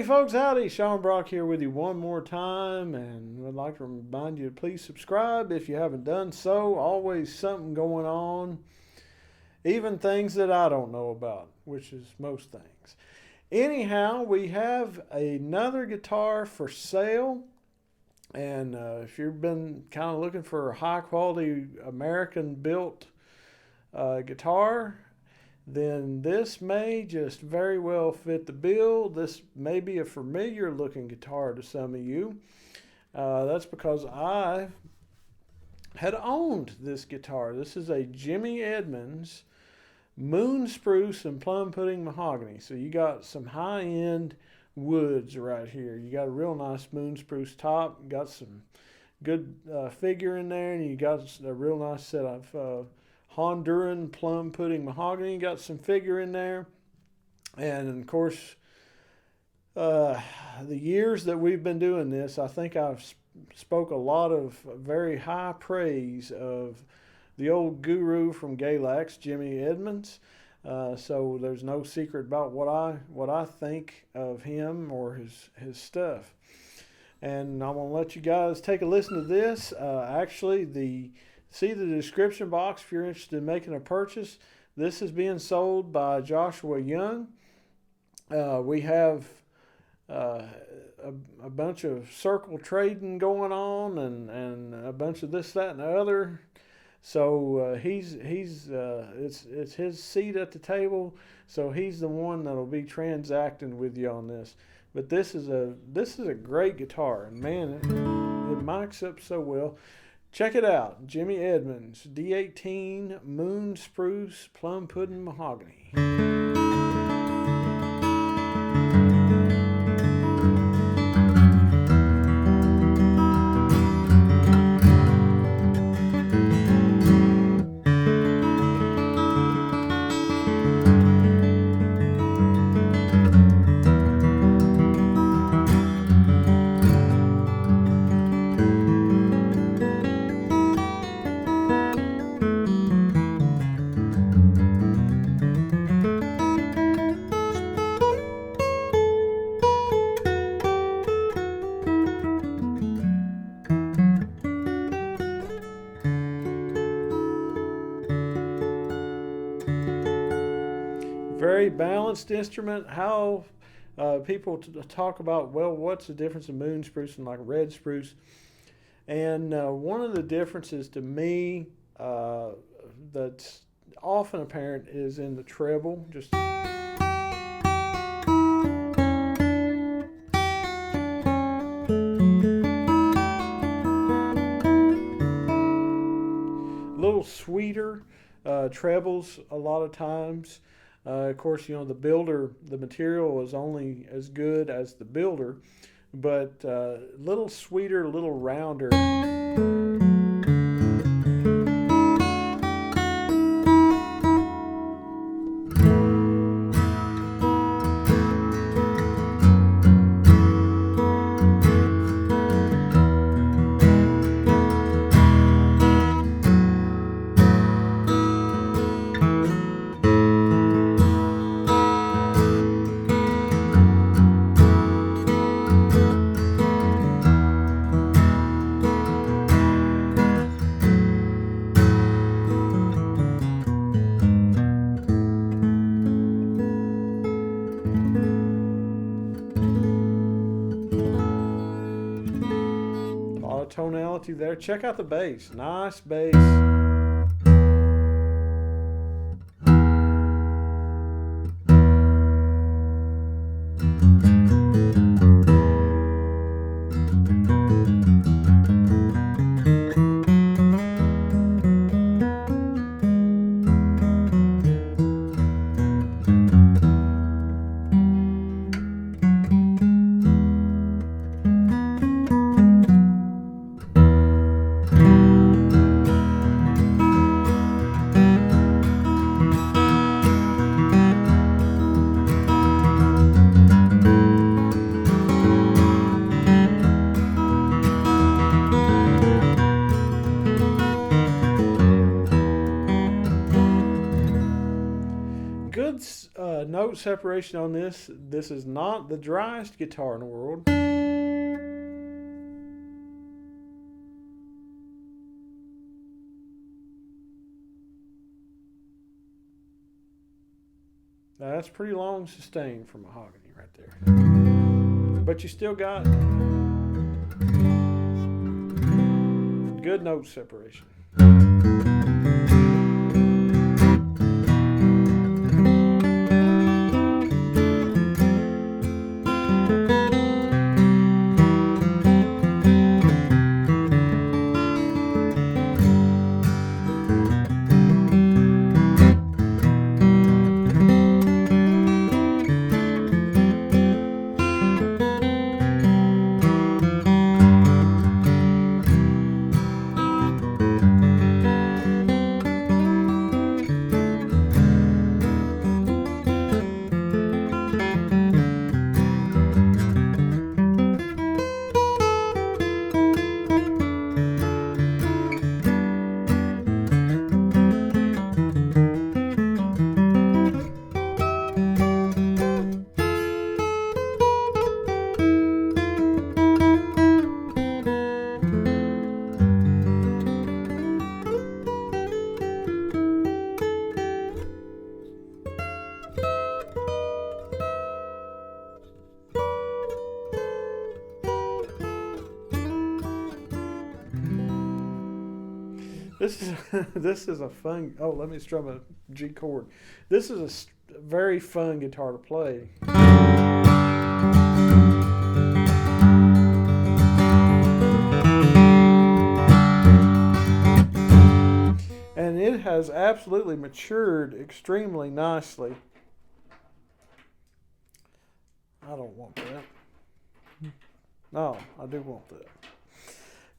folks, howdy. Sean Brock here with you one more time, and would like to remind you to please subscribe if you haven't done so. Always something going on, even things that I don't know about, which is most things. Anyhow, we have another guitar for sale, and if you've been kind of looking for a high-quality American-built guitar, then this may just very well fit the bill. This may be a familiar looking guitar to some of you. That's because I had owned this guitar. This is a Jimmy Edmonds Moon Spruce and Plum Pudding Mahogany. So you got some high-end woods right here. You got a real nice Moon Spruce top, got some good figure in there, and you got a real nice set of Honduran Plum Pudding Mahogany. Got some figure in there. And of course, the years that we've been doing this, I think I've spoke a lot of very high praise of the old guru from Galax, Jimmy Edmonds. So there's no secret about what I think of him or his stuff. And I'm going to let you guys take a listen to this. See the description box if you're interested in making a purchase. This is being sold by Joshua Young. We have a bunch of circle trading going on and a bunch of this, that, and the other. So it's his seat at the table. So he's the one that'll be transacting with you on this. But this is a great guitar, and man, it mics up so well. Check it out, Jimmy Edmonds, D-18 Moon Spruce Plum Pudding Mahogany. Very balanced instrument. How people talk about, well, what's the difference in Moon Spruce and like Red Spruce? And one of the differences to me that's often apparent is in the treble. Just a little sweeter trebles a lot of times. Of course, you know, the material is only as good as the builder, but a little sweeter, a little rounder. Tonality there. Check out the bass. Nice bass. good note separation on this. This is not the driest guitar in the world. That's pretty long sustain for Mahogany right there. But you still got good note separation. This is a fun. Oh, let me strum a G chord. This is a very fun guitar to play. And it has absolutely matured extremely nicely. I don't want that. No, I do want that.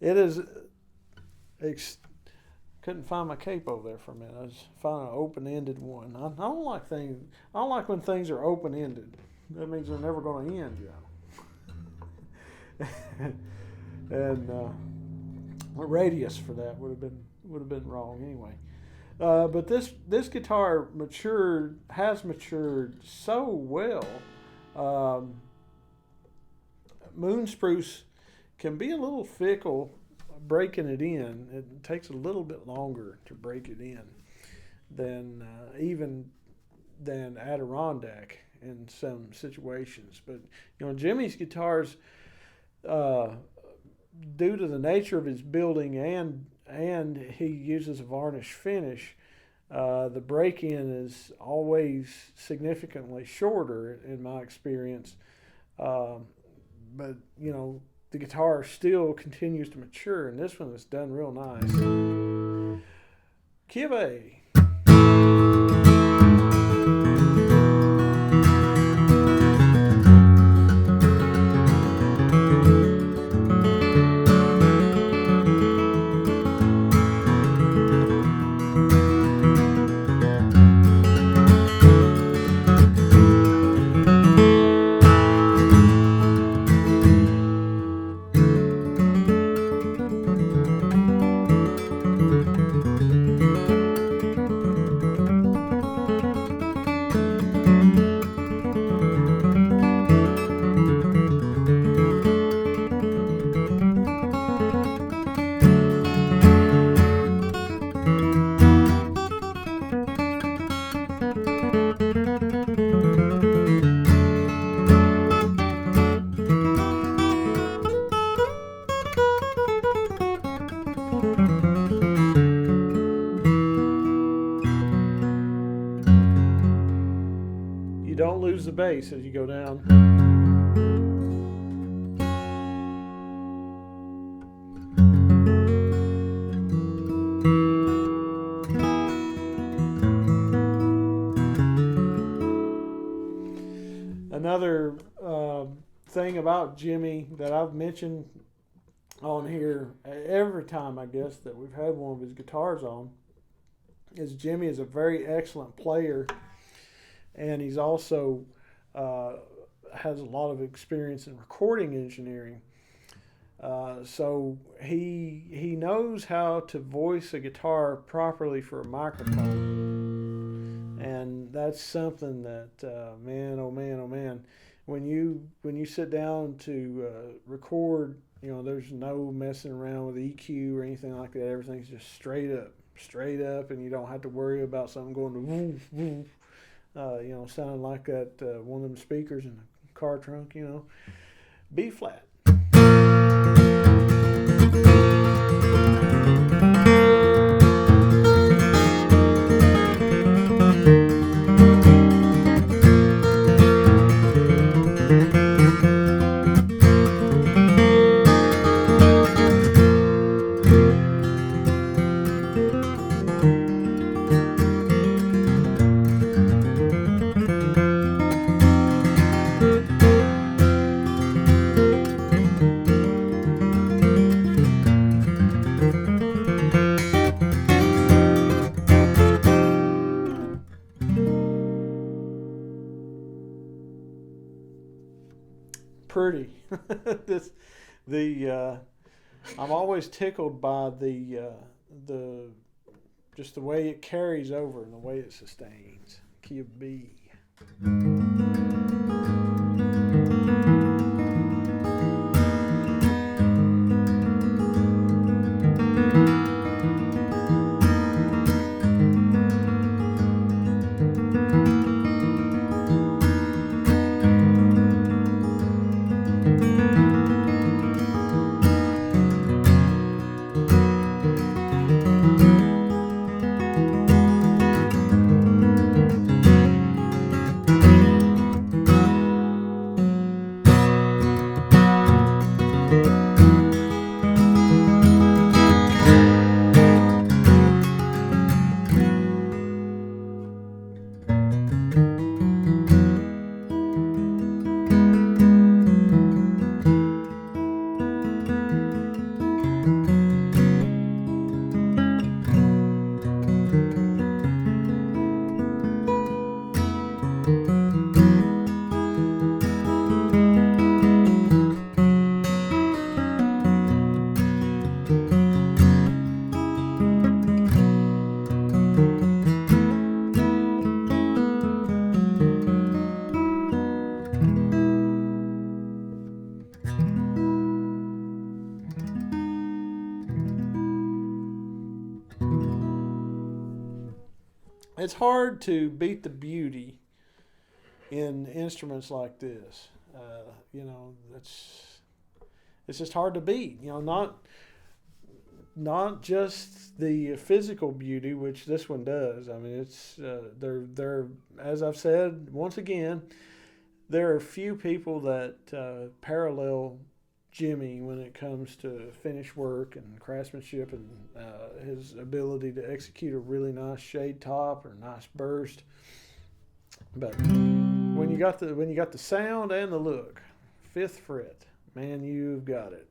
It is. Couldn't find my cape over there for a minute. I was finding an open-ended one. I don't like things. I don't like when things are open-ended. That means they're never going to end, you know. And a radius for that would have been wrong anyway. But this guitar has matured so well. Moon Spruce can be a little fickle breaking it in. It takes a little bit longer to break it in than Adirondack in some situations. But you know, Jimmy's guitars, due to the nature of his building and he uses a varnish finish, the break-in is always significantly shorter in my experience. But you know, the guitar still continues to mature, and this one is done real nice. Kive. Don't lose the bass as you go down. Another thing about Jimmy that I've mentioned on here every time, I guess, that we've had one of his guitars on, is Jimmy is a very excellent player. And he's also has a lot of experience in recording engineering. So he knows how to voice a guitar properly for a microphone. And that's something that man, oh man, oh man, when you sit down to record, there's no messing around with EQ or anything like that. Everything's just straight up, and you don't have to worry about something going to woof woof, sounding like that one of them speakers in the car trunk. B flat. Pretty. this the I'm always tickled by the just the way it carries over and the way it sustains. Key of B. It's hard to beat the beauty in instruments like this. It's just hard to beat. Not just the physical beauty, which this one does. I mean, it's they're as I've said once again, there are few people that parallel Jimmy when it comes to finish work and craftsmanship and his ability to execute a really nice shade top or nice burst. But when you got the sound and the look, 5th fret, man, you've got it.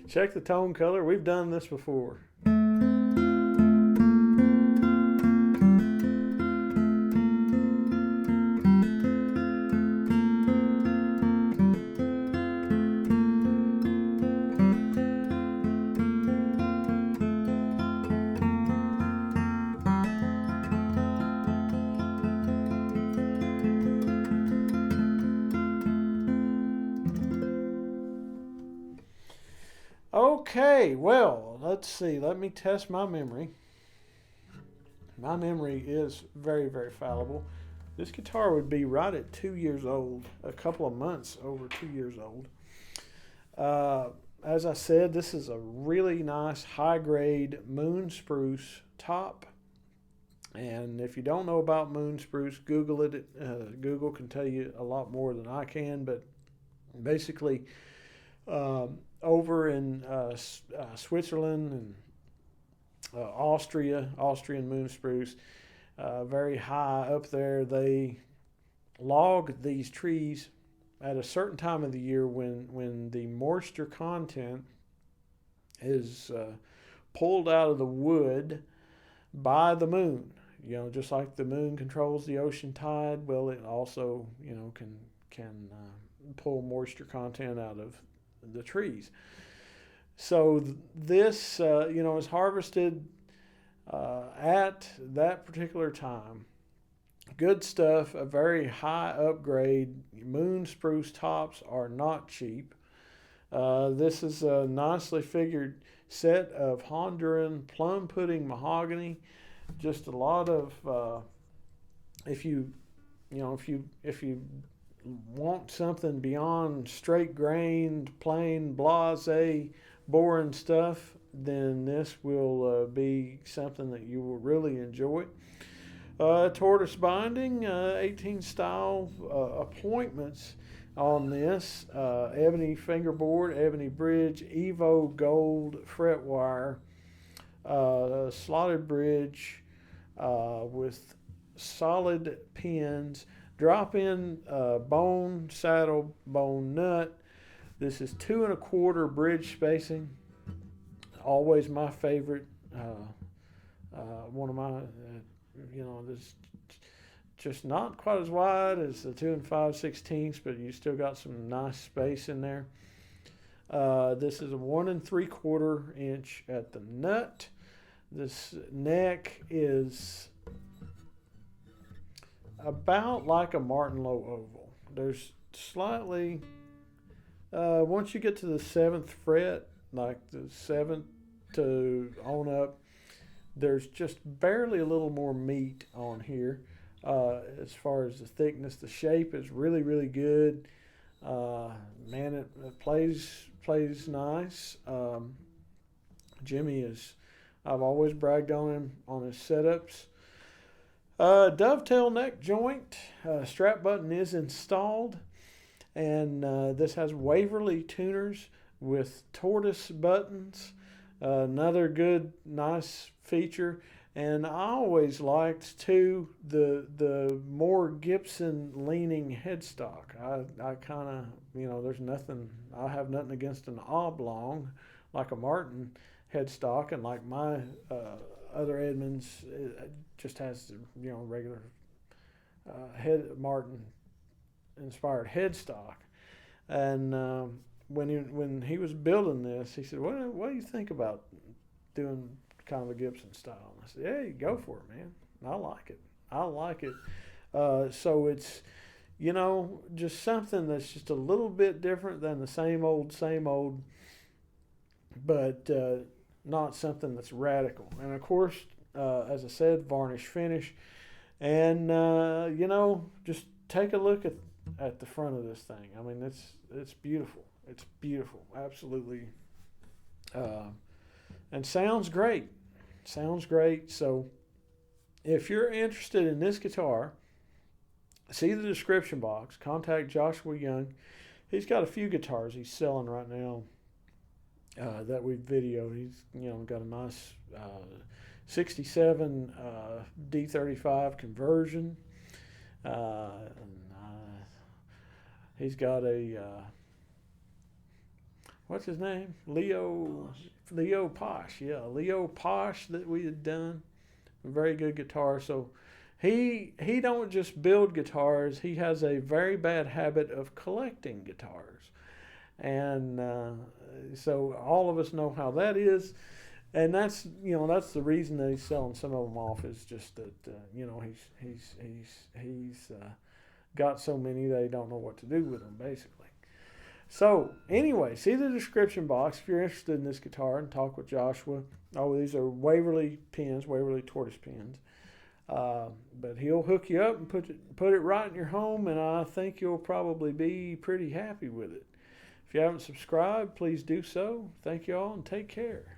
Check the tone color. We've done this before. Okay, well, let's see. Let me test my memory. My memory is very, very fallible. This guitar would be right at 2 years old, a couple of months over 2 years old. As I said, this is a really nice high-grade moon spruce top. And if you don't know about moon spruce, Google it. Google can tell you a lot more than I can, but basically, over in Switzerland and Austrian moon spruce, very high up there, they log these trees at a certain time of the year when the moisture content is pulled out of the wood by the moon. Just like the moon controls the ocean tide, well, it also can pull moisture content out of the trees. So this is harvested at that particular time. Good stuff, a very high upgrade. Moon spruce tops are not cheap. This is a nicely figured set of Honduran plum pudding mahogany. Just a lot of if you want something beyond straight grained, plain, blasé, boring stuff, then this will be something that you will really enjoy. Tortoise binding, 18 style appointments on this. Ebony fingerboard, ebony bridge, Evo gold fret wire, slotted bridge with solid pins. Drop-in bone saddle, bone nut. This is 2 1/4 bridge spacing. Always my favorite. One of my, this just not quite as wide as the 2 5/16, but you still got some nice space in there. This is a 1 3/4 inch at the nut. This neck is about like a Martin-Low oval. There's slightly, once you get to the 7th fret, like the 7th to on up, there's just barely a little more meat on here. As far as the thickness, the shape is really, really good. Man, it plays nice. Jimmy I've always bragged on him on his setups. Dovetail neck joint, strap button is installed, and this has Waverly tuners with tortoise buttons. Another good, nice feature. And I always liked too the more Gibson leaning headstock. I kind of there's nothing. I have nothing against an oblong like a Martin headstock, and like my other Edmonds, it just has regular Martin inspired headstock. And when he was building this, he said, "What do you think about doing kind of a Gibson style?" And I said, "Yeah, you go for it, man. I like it." So it's just something that's just a little bit different than the same old, but not something that's radical. And of course, as I said, varnish finish. And just take a look at the front of this thing. I mean, it's beautiful. It's beautiful, absolutely. And sounds great. So if you're interested in this guitar, see the description box. Contact Joshua Young. He's got a few guitars he's selling right now that we've videoed. He's got a nice 67 D-35 conversion. He's got a what's his name? Leo Posh. Yeah, Leo Posh that we had done. A very good guitar. So he don't just build guitars. He has a very bad habit of collecting guitars. And so all of us know how that is. And that's that's the reason that he's selling some of them off, is just that he's got so many they don't know what to do with them, basically. So anyway, see the description box if you're interested in this guitar and talk with Joshua. Oh, these are Waverly pins, Waverly tortoise pins. But he'll hook you up and put it right in your home, and I think you'll probably be pretty happy with it. If you haven't subscribed, please do so. Thank you all and take care.